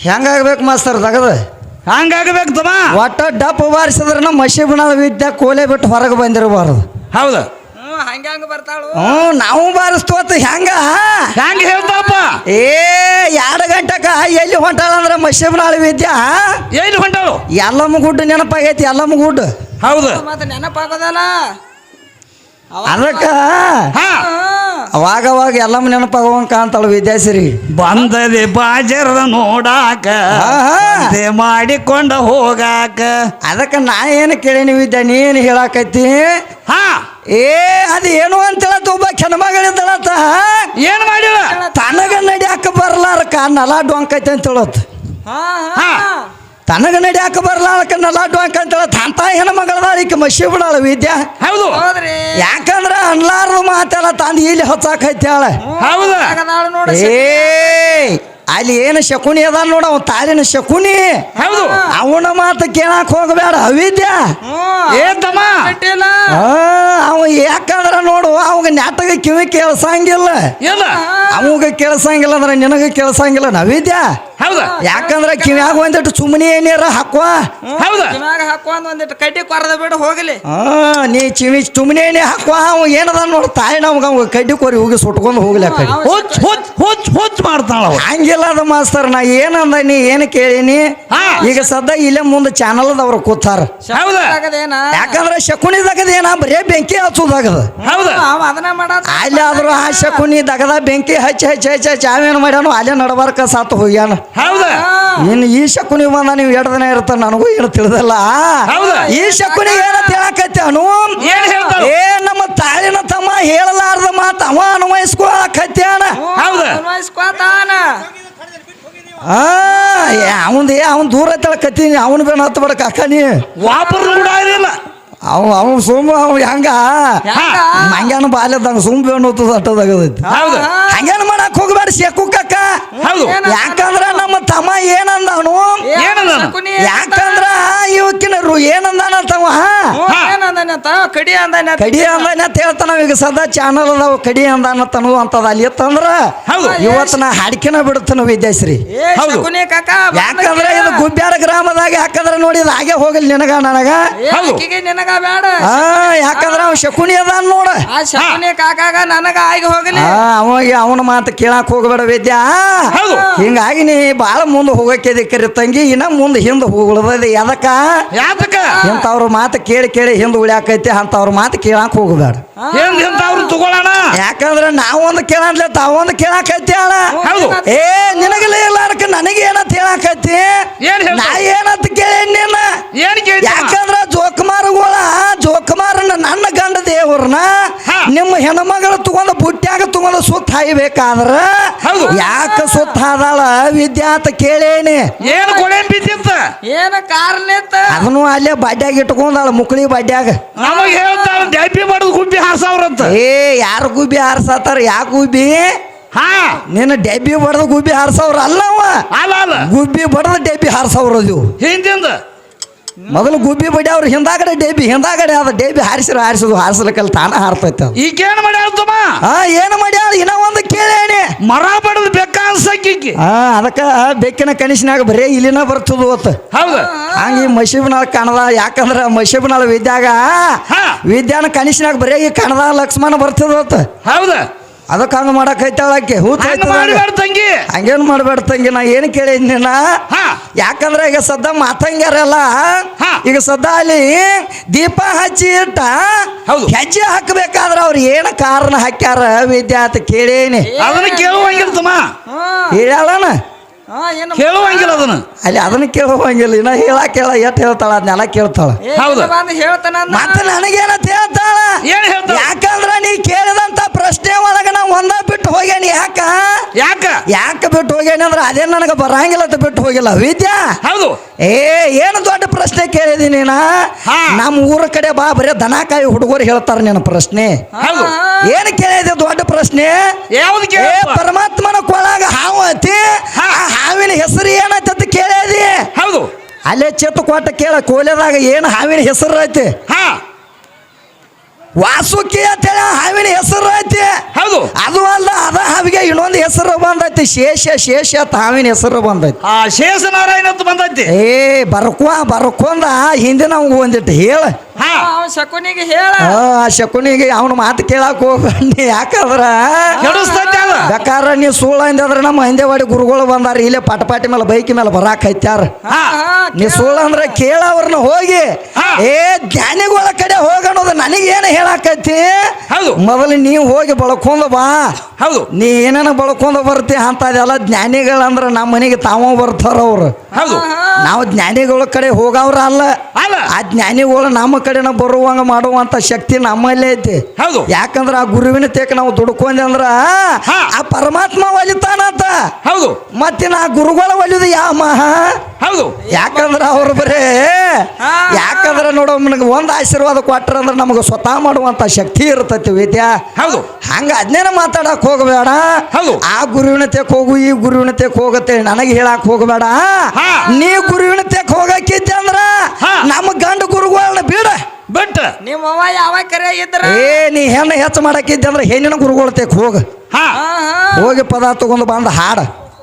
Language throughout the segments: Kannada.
ಹೆಂಗಾಗ್ಬೇಕು ಮಾಸ್ತರ್ ತಗದ ಹಂಗಾಗಬೇಕು ತಮ್ಮ. ಒಟ್ಟ ಡಪ್ ಬಾರಿಸಿದ್ರ ಮಶೀಬ್ ವಿದ್ಯಾ ಕೋಲೆ ಬಿಟ್ಟು ಹೊರಗೆ ಬಂದಿರಬಾರ್ದು. ಹೌದು. ಹಂಗ ಬರ್ತಾಳು. ನಾವು ಬಾರಿಸ್ತೋತ ಹೆಂಗ ಹೇಳ್ತಾರಪ್ಪ. 2 ಗಂಟೆಕ ಎಲ್ಲಿ ಹೊಂಟಾಳಂದ್ರ ಮಶೀಬ್ ವಿದ್ಯಾ ಎಲ್ಲಿ ಹೊಂಟಾಳು? ಎಲ್ಲಮ್ಮ ಗುಡ್ಡು ನೆನಪಾಗೈತಿ. ಎಲ್ಲಮ್ಮ ಗುಡ್ಡು ಹೌದು. ಮತ್ತೆ ನೆನಪಾಗೋದಲ್ಲ ಅದಕ್ಕ ಅವಾಗ ಎಲ್ಲಮ್ಮ ನೆನಪಾಗುವಂಗ ಕಾಣ್ತಾಳ ವಿದ್ಯಾಶ್ರೀ. ಬಂದದೆ ಬಾಜರದ ನೋಡಾಕ ಮಾಡಿಕೊಂಡ ಹೋಗಾಕ. ಅದಕ್ಕ ನಾ ಏನು ಕೇಳೀನಿ ವಿದ್ಯಾ, ನೀ ಏನು ಹೇಳಾಕೈತಿ? ಅದು ಏನು ಅಂತೇಳತ್ತ ಒಬ್ಬ ಕೆಣಮಗಳಿದ್ದಳತ್ತ. ಏನ್ ಮಾಡಿಲ್ಲ? ತನಗ ನಡಿಯಾಕ ಬರ್ಲಾರಕ್ಕ ನಲಾ ಡೊಂಕೈತಿ ಅಂತ ಹೇಳತ್ತ. ತನಗ ನಡಿಯಾಕ ಬರ್ಲಾರಕ್ಕ ನಲಾ ಡೊಂಕ ಅಂತೇಳ ತಂತ ಹೆಣ್ಮಗಳದಾಳಿಕೆ ಮಶೀಬ್ ವಿದ್ಯಾ. ಹೌದು. ಯಾಕಂದ್ರ ಅನ್ಲಾರ್ದು ಮಾತೆಲ್ಲ ತಂದು ಇಲ್ಲಿ ಹೊಚ್ಚಾಕೈತಿ ಹೇಳ. ಹೌದು. ಅಲ್ಲಿ ಏನು ಶಕುನಿ ಅದ ನೋಡ, ಅವ ತಾಳಿನ ಶಕುನಿ. ಹೌದು. ಅವನ ಮಾತು ಕೇಳಾಕ ಹೋಗಬೇಡ ಅವಿದ್ಯಾ. ಅವ ಯಾಕಂದ್ರ ನೋಡು ಅವಾಗ ನಾಟಕ ಕಿವಿ ಕೇಳ್ಸಂಗಿಲ್ಲ. ಅವಾಗ ಕೇಳ್ಸಂಗಿಲ್ಲ ಅಂದ್ರೆ ನಿನಗ ಕೇಳ್ಸಂಗಿಲ್ಲ ನವಿದ್ಯಾ. ಹೌದಾ? ಯಾಕಂದ್ರ ಕಿವ್ಯಾಗ ಒಂದಿಟ್ಟು ಸುಮ್ಮನೆ ಏನಾರ ಹಾಕುವ. ಹೌದಾ? ಕಿವ್ಯಾಗ ಹಾಕುವ ಒಂದಿಟ್ಟು ಕಡ್ಡಿ ಕೊರದ ಬಿಡು ಹೋಗಲಿ. ನೀ ಸುಮ್ಮನೆ ಏನೇ ಹಾಕುವ. ಅವ ಏನದ ನೋಡು ತಾಯಿ ನಮ್ಗ ಕಡ್ಡಿ ಕೊರಿ ಹೋಗಿ ಸುಟ್ಕೊಂಡು ಹೋಗ್ಲಿ. ಆ ಕಡೆ ಹುಚ್ಚ ಮಾಡ್ತಾಳ. ಹಂಗಿಲ್ಲ ಅದ ಮಾಸ್ತರ್. ನಾ ಏನಂದ ನೀ ಏನು ಕೇಳೀನಿ. ಈಗ ಸದ್ದ ಇಲ್ಲೇ ಮುಂದೆ ಚಾನಲ್ ಅವ್ರು ಕೂತಾರ. ಯಾಕಂದ್ರ ಶಕುನಿದಾಗದೇನ ಬರೇ ಬೆಂಕಿ ಹಚ್ಚೋದಾಗದ. ಅಲ್ಲಿ ಆದ್ರೂ ಆ ಶಕುನಿ ದಗದ ಬೆಂಕಿ ಹಚ್ಚಿ ಹಚ್ಚಿ ಹಚ್ಚಿ ಹಚ್ಚಿ ಆವೇನು ಮಾಡ್ಯಾನು ಅಲ್ಲೇ ನಡಬಾರ್ಕ ಸಾತು ಹೋಗ್ಯಾನ. ಇನ್ನು ಈ ಶಕುನಿ ಬಂದ ನೀವು 2 ದಿನ ಇರ್ತಾನ, ನನಗೂ ಏನು ತಿಳಿದಲ್ಲ. ಈ ಶಕುನಿ ಏನ ತಿಳಕತ್ತವನು ನಮ್ಮ ತಾಳಿನ ತಮ್ಮ ಹೇಳಲಾರ್ದ ಮಾತ ಅವ ಅನ್ವಯಿಸ್ಕೊಳಕತ್ಯಾನ. ಅವನ್ ದೂರ ತಿಳಕತ್ತೀನಿ. ಅವನು ಬೇಡ ಹತ್ತು ಬಿಡ ಕಾಕನಿ ವಾಪರ್ ಕೂಡ ಇರಲಿಲ್ಲ. ಅವನು ಸುಮ್ಮ ಹೆಂಗ ಮಂಗ್ಯಾನ ಬಾಲ್ಯದಂಗ ಸುಮ್ ಬೇಣ ಅಟ್ಟದಾಗದೈತಿ. ಹಂಗೇನ ಮಾಡಕ್ ಹೋಗ್ಬೇಡ ಶೇಕು ಕಕ್ಕ. ಯಾಕಂದ್ರ ನಮ್ಮ ತಮ್ಮ ಏನಂದವನು, ಯಾಕಂದ್ರ ಇವಕ್ಕಿನ ಏನಂದಾನಂತವ ಕಡಿ ಅಂದಾನ ಅಂತ ಹೇಳ್ತಾನ. ಈಗ ಸದಾ ಚಾನಲ್ ಅದಾವ ಕಡಿ ಅಂದಾನತನು ಅಂತದ. ಅಲ್ಲಿ ಇತ್ತಂದ್ರ ಇವತ್ತು ನಾ ಹಾಡ್ಕಿನ ಬಿಡುತ್ತಾನ ವಿದ್ಯಾಶ್ರೀ. ಯಾಕಂದ್ರ ಇದು ಗುಬ್ಬ್ಯಾರ ಗ್ರಾಮದಾಗ ಯಾಕಂದ್ರ ನೋಡಿ ಇದು ಹಾಗೆ ಹೋಗಲಿ ನಿನಗ ನನಗ. ಯಾಕಂದ್ರ ಅವ್ ಶಕುನಿ ಅದ ನೋಡ. ಕಾಕಾಗ ನನಗ ಆಗಿ ಹೋಗಲಿ. ಅವಾಗ ಅವನ ಮಾತು ಕೇಳಾಕ್ ಹೋಗಬೇಡ ವಿದ್ಯಾ. ಹಿಂಗಾಗಿ ನೀ ಬಾಳ ಮುಂದೆ ಹೋಗಕ್ಕೆ ತಂಗಿ. ಇನ್ನ ಮುಂದೆ ಹಿಂದೆ ಹೋಗ್ಲದ. ಎದಕ್ಕ ಇಂಥವ್ರ ಮಾತು ಕೇಳಿ ಕೇಳಿ ಹಿಂದೆ ಉಳಿಯಾಕೈತಿ. ಅಂತವ್ರ ಮಾತು ಕೇಳಾಕ್ ಹೋಗಬೇಡ. ಯಾಕಂದ್ರ ನಾವೊಂದು ಕೇಳಂದ್ಲೆ ತಾವೊಂದು ಕೇಳಾಕೈತಿ ಅಳ. ನಿನಗಲೇ ಇಲ್ಲಾರಕ ನನಗೆ ಏನಂತ ಹೇಳಾಕೈತಿ. ನಾ ಏನಂತ ಕೇಳಿ ನೀನ. ಯಾಕಂದ್ರ ಜೋಕುಮಾರನ ನನ್ನ ಗಂಡ ದೇವ್ರನ್ನ ನಿಮ್ಮ ಹೆಣ್ಮಗಳು ತಗೊಂಡ ಬುಟ್ಟ್ಯಾಗ ತಗೊಂಡ ಸುತ್ತ ಹಾಯ್ಬೇಕಾದ್ರ ಯಾಕ ಸುತ್ತ ಹಾದಾಳ ವಿದ್ಯಾ ಅಂತ ಕೇಳೇನಿ. ಏನ ಕಾರಣ ಅದನ್ನು ಅಲ್ಲೇ ಬಾಡ್ಯಾಗ ಇಟ್ಕೊಂಡಾಳ ಮುಕ್ಳಿ ಬಾಡ್ಯಾಗ. ಗುಬ್ಬಿ ಹಾರ್ಸವ್ರಂತ. ಯಾರು ಗುಬ್ಬಿ ಹಾರ್ಸತ್ತಾರ? ಯಾಕೆ ಗುಬ್ಬಿ? ನೀನು ಡೆಬ್ಬಿ ಬಡ್ದು ಗುಬ್ಬಿ ಹಾರ್ಸವ್ರ ಅಲ್ಲವ. ಗುಬ್ಬಿ ಬಡ್ದು ಡೆಬ್ಬಿ ಹಾರ್ಸವ್ರ. ಅದು ಹಿಂದಿಂದ ಮೊದಲು ಗುಬ್ಬಿ ಬಡಿ ಅವ್ರು ಹಿಂದಾಗಡೆ ಹಿಂದಾಗಡೆ ಅದ ಡೆಬ್ಬಿ ಹಾರಿಸಿದು ಹಾರಿಸ್ಲಿಕ್ಕಲ್ಲ ತಾನ ಹಾರ್ತೈತೆ. ಈಗೇನು ಮಾಡ್ಯಾಳ? ಏನು ಮಾಡ್ಯಾಳ? ಇನ್ನ ಒಂದು ಕೇಳೇನಿ. ಮರ ಬಡದು ಬೆಕ್ಕ ಅನ್ಸಕ್ಕಿ. ಅದಕ್ಕ ಬೆಕ್ಕಿನ ಕನಿಷ್ನಾಗ ಬರೇ ಇಲ್ಲಿನ ಬರ್ತದ ಹೊತ್ತು. ಹಂಗ ಈ ಮಶೀಬ್ನಾಳ ಕಣದ. ಯಾಕಂದ್ರ ಮಶೀಬ್ನಾಳ ವಿದ್ಯಾನ ಕನಿಷ್ನಾಗ ಬರೇ ಈ ಕಣದ ಲಕ್ಷ್ಮಣ ಬರ್ತದ ಹೊತ್ತು. ಅದಕ್ಕೆ ಹಂಗ ಮಾಡಕ್ ಐತಾಳಕ್ಕೆ ತಂಗಿ. ಹಂಗೇನು ಮಾಡ್ಬೇಡ ತಂಗಿ. ನಾ ಏನು ಕೇಳಿದ್ನಿ ಯಾಕಂದ್ರ ಈಗ ಸದ್ದ ಮಾತಂಗ್ಯಾರಲ್ಲ. ಈಗ ಸದ್ದ ಅಲ್ಲಿ ದೀಪ ಹಚ್ಚಿ ಇಟ್ಟ ಹೆಜ್ಜೆ ಹಾಕಬೇಕಾದ್ರ ಅವ್ರು ಏನ ಕಾರಣ ಹಾಕ್ಯಾರ ವಿದ್ಯಾ ಅಂತ ಕೇಳೇನಿ. ಅದನ್ನ ಕೇಳುವಂಗಿಲ್ಲ ಹೇಳಣ. ಕೇಳುವಂಗಿಲ್ಲ ಅದನ್ನ. ಅಲ್ಲಿ ಅದನ್ನ ಕೇಳುವಂಗಿಲ್ಲ. ಇನ್ನ ಹೇಳ ಎಟ್ ಹೇಳ್ತಾಳ ಅದನ್ನೆಲ್ಲ ಕೇಳ್ತಾಳ. ಮತ್ತೆ ನನಗೇನಂತ ಹೇಳ್ತಾಳ. ಯಾಕಂದ್ರ ನೀ ಕೇಳಿದಂತ ಪ್ರಶ್ನೆ ಒಳಗ ನಾ ಒಂದ ಬಿಟ್ಟು ಹೋಗ್ಯಾನಿ. ಯಾಕ ಬಿಟ್ಟು ಹೋಗ್ಯಾನಿ ಅಂದ್ರ ಅದೇ ನನಗ ಬರಂಗಿಲ್ಲ ಅಂತ ಬಿಟ್ಟು ಹೋಗಿಲ್ಲ ವಿದ್ಯಾ. ಏನು ದೊಡ್ಡ ಪ್ರಶ್ನೆ ಕೇಳಿದೀನಿ ನಾ. ನಮ್ಮ ಊರ ಕಡೆ ಬಾ ಬರೇ ದನಕಾಯಿ ಹುಡುಗರು ಹೇಳ್ತಾರ ನಿನ್ನ ಪ್ರಶ್ನೆ. ಏನು ಕೇಳಿದೆ ದೊಡ್ಡ ಪ್ರಶ್ನೆ? ಪರಮಾತ್ಮನ ಕೊಳಗ ಹಾವು ಐತಿ. ಹಾವಿನ ಹೆಸರು ಏನಂತ ಕೇಳಿದಿ. ಅಲ್ಲೇ ಚೆತ್ತು ಕೊಟ್ಟ ಕೇಳ ಕೋಲೆದಾಗ ಏನು ಹಾವಿನ ಹೆಸರು ಐತಿ ಹಾ ವಾಸುಕಿ ಅಂತೇಳಿ ಹಾವಿನ ಹೆಸರು ಐತಿ ಹೌದು ಅದು ಅಲ್ಲ ಅದ ಹಾವಿಗೆ ಇನ್ನೊಂದು ಹೆಸರು ಬಂದೈತಿ ಶೇಷ ಅಂತ ಹಾವಿನ ಹೆಸರು ಬಂದೈತಿ ಆ ಶೇಷನಾರಾಯಣ ಅಂತ ಬಂದೈತಿ ಏ ಬರ್ಕೊಂದ ಹಿಂದಿನ ಅವಂಗ ಒಂದಿಟ್ಟು ಹೇಳ ಹಾ ಅವ ಶಕುನಿಗೆ ಹೇಳ ಆ ಶಕುನಿಗೆ ಅವನ ಮಾತು ಕೇಳಾಕ ಹೋಗ್ಬಂಡಿ ಯಾಕಂದ್ರ ಕೆಡಿಸ್ತೈತಿ ಅದ ಬೇಕಾರ ನೀ ಸುಳ್ಳ ಅಂದ್ರ ನಮ್ಮ ಹಿಂದೆವಾಡಿ ಗುರುಗಳು ಬಂದಾರ ಇಲ್ಲೇ ಪಟಪಾಟಿ ಮೇಲೆ ಬೈಕಿ ಮೇಲೆ ಬರಾಕ್ ಹೈತ್ಯಾರ ಹಾ ನೀ ಸುಳ್ಳ ಅಂದ್ರ ಕೇಳವ್ರನ್ನ ಹೋಗಿ ಹಾ. ಏ ಜ್ಞಾನಿಗಳ ಕಡೆ ಹೋಗಣೋದು ನನಗೇನು ಹೇಳಾಕೈತಿ ಹೌದು ಮೊದಲು ನೀವು ಹೋಗಿ ಬಳಕೊಂಡ ಬಾ ಹೌದು ನೀ ಏನೇನ ಬಳಕೊಂಡ ಬರ್ತಿ ಅಂತದೆಲ್ಲ ಜ್ಞಾನಿಗಳಂದ್ರ ನಮ್ಮ ಮನೆಗೆ ತಾವ ಬರ್ತಾರ ಅವ್ರು ಹೌದು ನಾವು ಜ್ಞಾನಿಗಳ ಕಡೆ ಹೋಗವ್ರ ಅಲ್ಲ ಅಲ್ಲ ಆ ಜ್ಞಾನಿಗಳು ನಮ್ಮ ಕಡೆನ ಬರುವಂಗ ಮಾಡುವಂತ ಶಕ್ತಿ ನಮ್ಮಲ್ಲೇ ಐತಿ ಹೌದು ಯಾಕಂದ್ರ ಆ ಗುರುವಿನ ತೇಕ ನಾವು ದುಡ್ಕೊಂಡೆ ಅಂದ್ರ ಹಾ. ಆ ಪರಮಾತ್ಮ ಒಲಿತಾನಂತ ಹೌದು ಮತ್ತಿನ ಆ ಗುರುಗಳ ಒಲಿದು ಯಾವ ಹೌದು ಯಾಕಂದ್ರ ಅವ್ರು ಬರೇ ಯಾಕಂದ್ರ ನೋಡೋ ನನಗೆ ಒಂದು ಆಶೀರ್ವಾದ ಕೊಟ್ರ ಅಂದ್ರೆ ನಮಗೆ ಸ್ವತಃ ಮಾಡುವಂತ ಶಕ್ತಿ ಇರ್ತೈತಿ ವಿದ್ಯಾ ಹೌದು ಹಂಗ ಅದ್ನೇನ ಮಾತಾಡಕ್ ಹೋಗಬೇಡ ಹೌದು. ಆ ಗುರುವಿನ ತೆಕ್ ಹೋಗು ಈ ಗುರುವಿನ ತೆಕ್ ಹೋಗತ್ತೆ ನನಗೆ ಹೇಳಕ್ ಹೋಗಬೇಡ ಹಾ. ನೀ ಗುರುವಿನ ತೆಕ್ ಹೋಗಕ್ಕಿದ್ದೆ ಅಂದ್ರ ಹಾ. ನಮ್ಮ ಗಂಡು ಗುರುಗಳನ್ನ ಬಿಡ ಬಟ್ ನಿಮ್ಮವ್ವ ಯಾವಾಗ ಕರೆ ಇದ್ರ ಏ ನೀ ಹೆಣ್ಣು ಹೆಚ್ಚು ಮಾಡಕ್ಕಿದ್ದೆ ಅಂದ್ರೆ ಹೆಣ್ಣಿನ ಗುರುಗಳ ತೆಕ್ ಹೋಗ ಹಾ ಹೋಗಿ ಪದ ತಗೊಂಡು ಬಂದ ಹಾಡ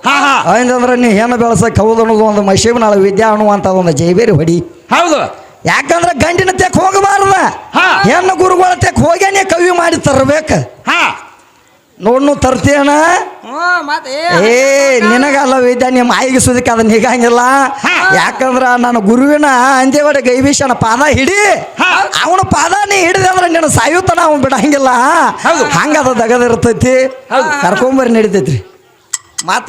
ಹಾ ಹಾ ಅಂದ್ರೆ ನೀ ಹೆಣ್ಣು ಬೆಳೆಸಕ್ ಹೌದು ಅನ್ನೋದು ಒಂದು ಮಶೀಬ್ನಾಳ ವಿದ್ಯಾ ಅನ್ನುವಂತ ಒಂದು ಜೈಬೇರಿ ಹೊಡಿ ಹೌದು ಯಾಕಂದ್ರೆ ಗಂಡಿನ ತೆಕ್ ಹೋಗಬಾರ್ದ ಹಾ. ಹೆಣ್ಣು ಗುರುಗಳ ತೆಕ್ ಹೋಗ್ಯಾನೆ ಕವಿ ಮಾಡಿ ತರ್ಬೇಕ ಹಾ ನೋಡ್ನು ತರ್ತೀಯನ ಮತ್ತೆ ಏ ನಿನಗಲ್ಲ ವಿದ್ಯಾ ನಿಮ್ಮ ಆಯಿಗೆ ಸುದಕ್ಕೆ ಅದನ್ನ ಹೀಗಂಗಿಲ್ಲ ಹಾ. ಯಾಕಂದ್ರ ನಾನು ಗುರುವಿನ ಅಂಜೇವಾಡ ಗೈಬೀಶನ ಪಾದ ಹಿಡಿ ಹಾ. ಅವನ ಪಾದ ನೀ ಹಿಡಿದೆ ಅಂದ್ರೆ ನಿನ್ನ ಸಾಯುತ್ತಾನ ಅವನು ಬಿಡಂಗಿಲ್ಲ ಹೌದು. ಹಂಗದ ದಗದ ಇರ್ತೈತಿ ಹೌದು. ಕರ್ಕೊಂಬರಿ ನಡಿತೈತ್ರಿ ಮಾತ